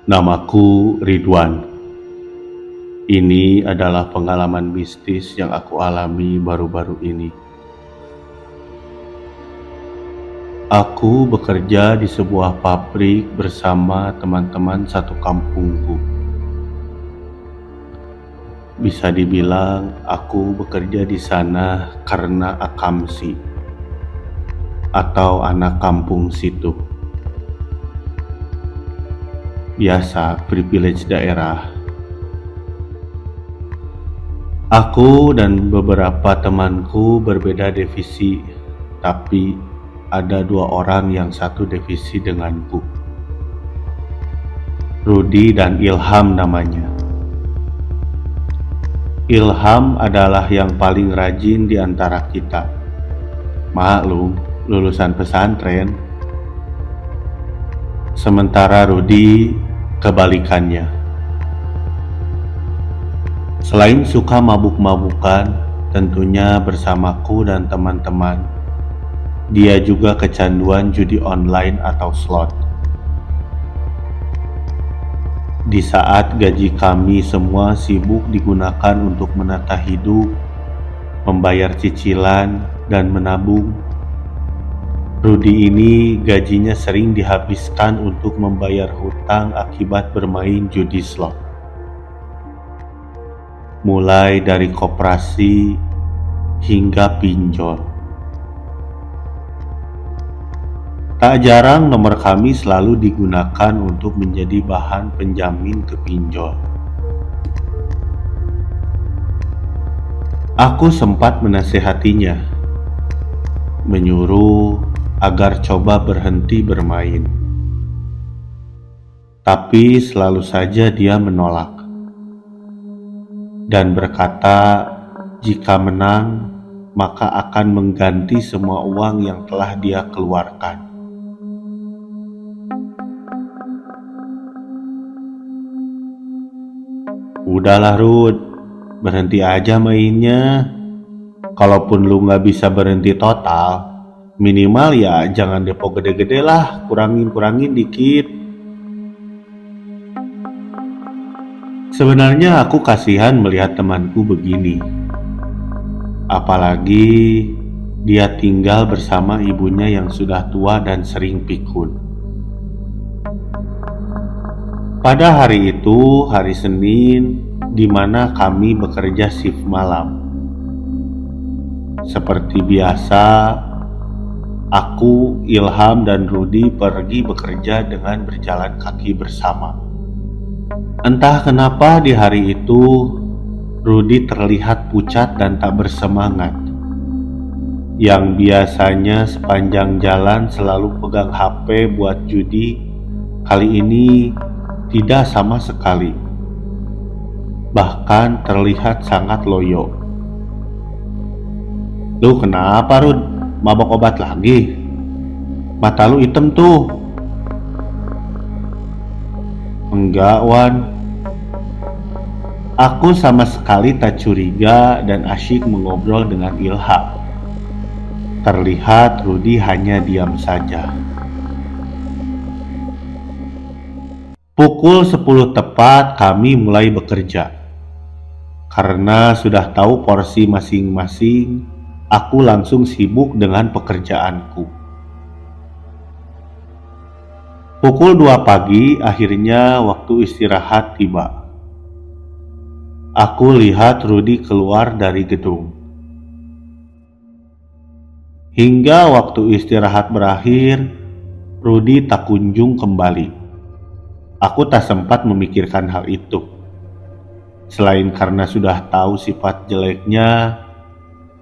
Namaku Ridwan. Ini adalah pengalaman mistis yang aku alami baru-baru ini. Aku bekerja di sebuah pabrik bersama teman-teman satu kampungku. Bisa dibilang aku bekerja di sana karena akamsi atau anak kampung situ. Biasa, privilege daerah. Aku dan beberapa temanku berbeda divisi, tapi ada 2 orang yang satu divisi denganku. Rudi dan Ilham namanya. Ilham adalah yang paling rajin di antara kita. Maklum, lulusan pesantren. Sementara Rudi kebalikannya. Selain suka mabuk-mabukan, tentunya bersamaku dan teman-teman, dia juga kecanduan judi online atau slot. Di saat gaji kami semua sibuk digunakan untuk menata hidup, membayar cicilan, dan menabung, Rudi ini gajinya sering dihabiskan untuk membayar hutang akibat bermain judi slot. Mulai dari koperasi hingga pinjol. Tak jarang nomor kami selalu digunakan untuk menjadi bahan penjamin ke pinjol. Aku sempat menasehatinya, menyuruh agar coba berhenti bermain. Tapi selalu saja dia menolak dan berkata jika menang maka akan mengganti semua uang yang telah dia keluarkan. Udahlah Rud, berhenti aja mainnya. Kalaupun lu gak bisa berhenti total, minimal ya jangan depo gede-gede lah, kurangin dikit. Sebenarnya aku kasihan melihat temanku begini. Apalagi dia tinggal bersama ibunya yang sudah tua dan sering pikun. Pada hari itu, hari Senin, di mana kami bekerja shift malam. Seperti biasa, aku, Ilham, dan Rudi pergi bekerja dengan berjalan kaki bersama. Entah kenapa di hari itu, Rudi terlihat pucat dan tak bersemangat. Yang biasanya sepanjang jalan selalu pegang HP buat judi, kali ini tidak sama sekali. Bahkan terlihat sangat loyo. Lu kenapa Rud? Mabok obat lagi? Mata lu hitam tuh. Enggak Wan, aku sama sekali tak curiga dan asyik mengobrol dengan Ilham. Terlihat Rudi hanya diam saja. Pukul 10 tepat kami mulai bekerja. Karena sudah tahu porsi masing-masing, aku langsung sibuk dengan pekerjaanku. Pukul 2 pagi akhirnya waktu istirahat tiba. Aku lihat Rudi keluar dari gedung. Hingga waktu istirahat berakhir, Rudi tak kunjung kembali. Aku tak sempat memikirkan hal itu. Selain karena sudah tahu sifat jeleknya,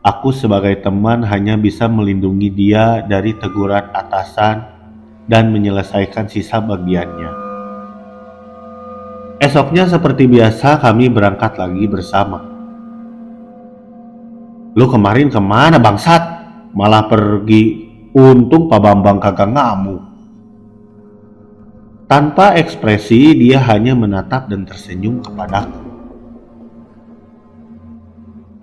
aku sebagai teman hanya bisa melindungi dia dari teguran atasan dan menyelesaikan sisa bagiannya. Esoknya seperti biasa kami berangkat lagi bersama. Lu kemarin kemana bangsat? Malah pergi. Untung Pak Bambang kagak ngamuk. Tanpa ekspresi dia hanya menatap dan tersenyum kepadaku.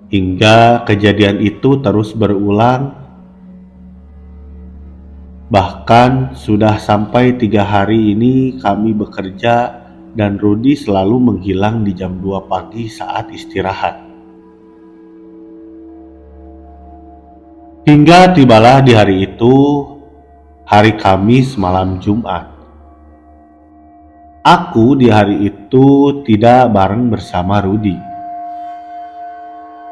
Hingga kejadian itu terus berulang. Bahkan sudah sampai 3 hari ini kami bekerja dan Rudy selalu menghilang di jam 2 pagi saat istirahat. Hingga tibalah di hari itu, hari Kamis malam Jumat. Aku di hari itu tidak bareng bersama Rudy.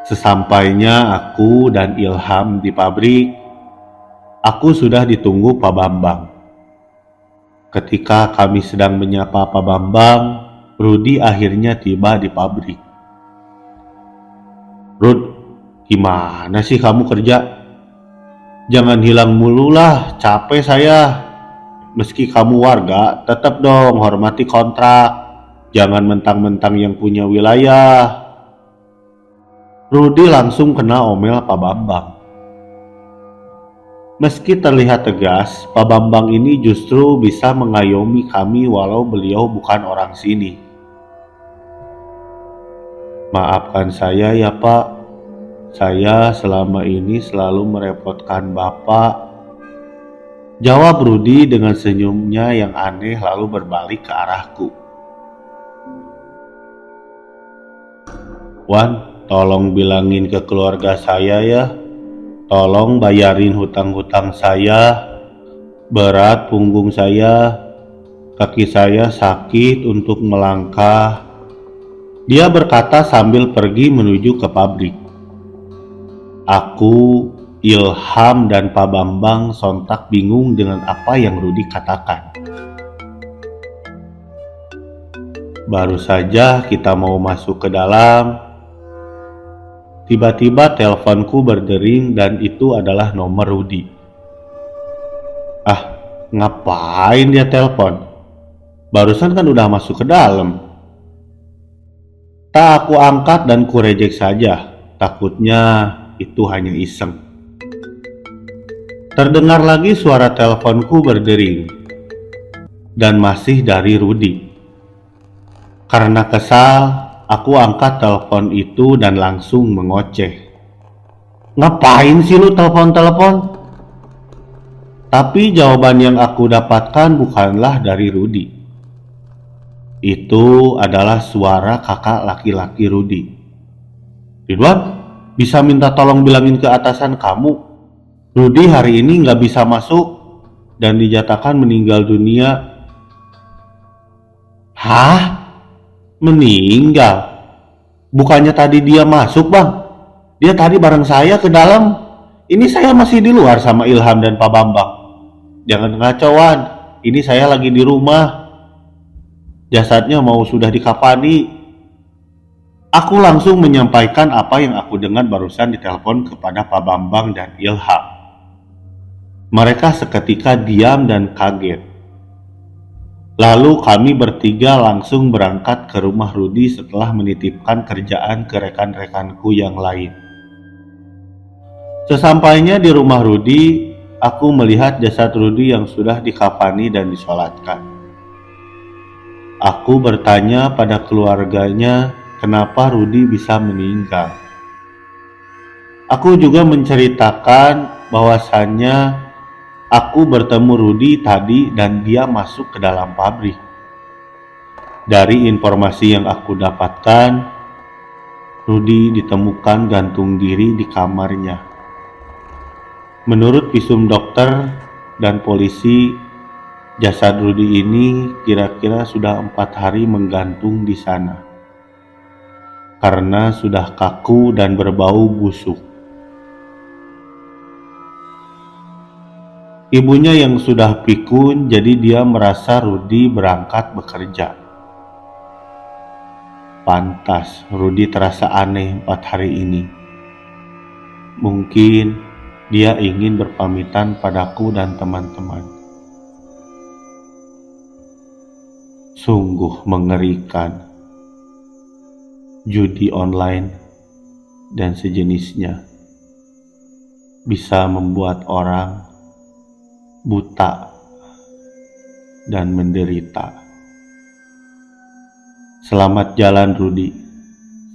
Sesampainya aku dan Ilham di pabrik, aku sudah ditunggu Pak Bambang. Ketika kami sedang menyapa Pak Bambang, Rudy akhirnya tiba di pabrik. "Rud, gimana sih kamu kerja? Jangan hilang mulu lah, capek saya. Meski kamu warga, tetap dong hormati kontrak. Jangan mentang-mentang yang punya wilayah." Rudy langsung kena omel Pak Bambang. Meski terlihat tegas, Pak Bambang ini justru bisa mengayomi kami walau beliau bukan orang sini. "Maafkan saya ya Pak, saya selama ini selalu merepotkan Bapak," jawab Rudy dengan senyumnya yang aneh lalu berbalik ke arahku. "Wan, tolong bilangin ke keluarga saya ya. Tolong bayarin hutang-hutang saya. Berat punggung saya, kaki saya sakit untuk melangkah," dia berkata sambil pergi menuju ke pabrik. Aku, Ilham, dan Pak Bambang sontak bingung dengan apa yang Rudy katakan. Baru saja kita mau masuk ke dalam, tiba-tiba teleponku berdering dan itu adalah nomor Rudy. Ah, ngapain dia telepon? Barusan kan udah masuk ke dalam. Tak aku angkat dan ku reject saja, takutnya itu hanya iseng. Terdengar lagi suara teleponku berdering dan masih dari Rudy. Karena kesal, aku angkat telepon itu dan langsung mengoceh. "Ngapain sih lu telepon-telepon?" Tapi jawaban yang aku dapatkan bukanlah dari Rudy. Itu adalah suara kakak laki-laki Rudy. "Ridwan, bisa minta tolong bilangin ke atasan kamu, Rudy hari ini nggak bisa masuk dan dinyatakan meninggal dunia." "Hah? Meninggal? Bukannya tadi dia masuk bang? Dia tadi bareng saya ke dalam. Ini saya masih di luar sama Ilham dan Pak Bambang. Jangan ngacauan, ini saya lagi di rumah. Jasadnya mau sudah dikafani." Aku langsung menyampaikan apa yang aku dengar barusan di telepon kepada Pak Bambang dan Ilham. Mereka seketika diam dan kaget. Lalu kami bertiga langsung berangkat ke rumah Rudy setelah menitipkan kerjaan ke rekan-rekanku yang lain. Sesampainya di rumah Rudy, aku melihat jasad Rudy yang sudah dikafani dan disolatkan. Aku bertanya pada keluarganya kenapa Rudy bisa meninggal. Aku juga menceritakan bahwasannya aku bertemu Rudy tadi dan dia masuk ke dalam pabrik. Dari informasi yang aku dapatkan, Rudy ditemukan gantung diri di kamarnya. Menurut visum dokter dan polisi, jasad Rudy ini kira-kira sudah 4 hari menggantung di sana karena sudah kaku dan berbau busuk. Ibunya yang sudah pikun, jadi dia merasa Rudy berangkat bekerja. Pantas Rudy terasa aneh 4 hari ini. Mungkin dia ingin berpamitan padaku dan teman-teman. Sungguh mengerikan. Judi online dan sejenisnya bisa membuat orang buta dan menderita. Selamat jalan Rudy,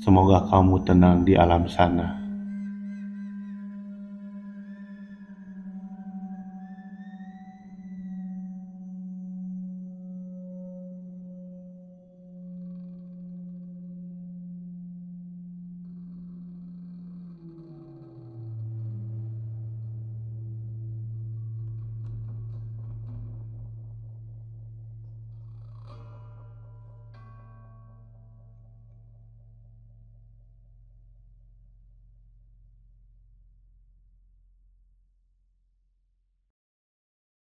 semoga kamu tenang di alam sana.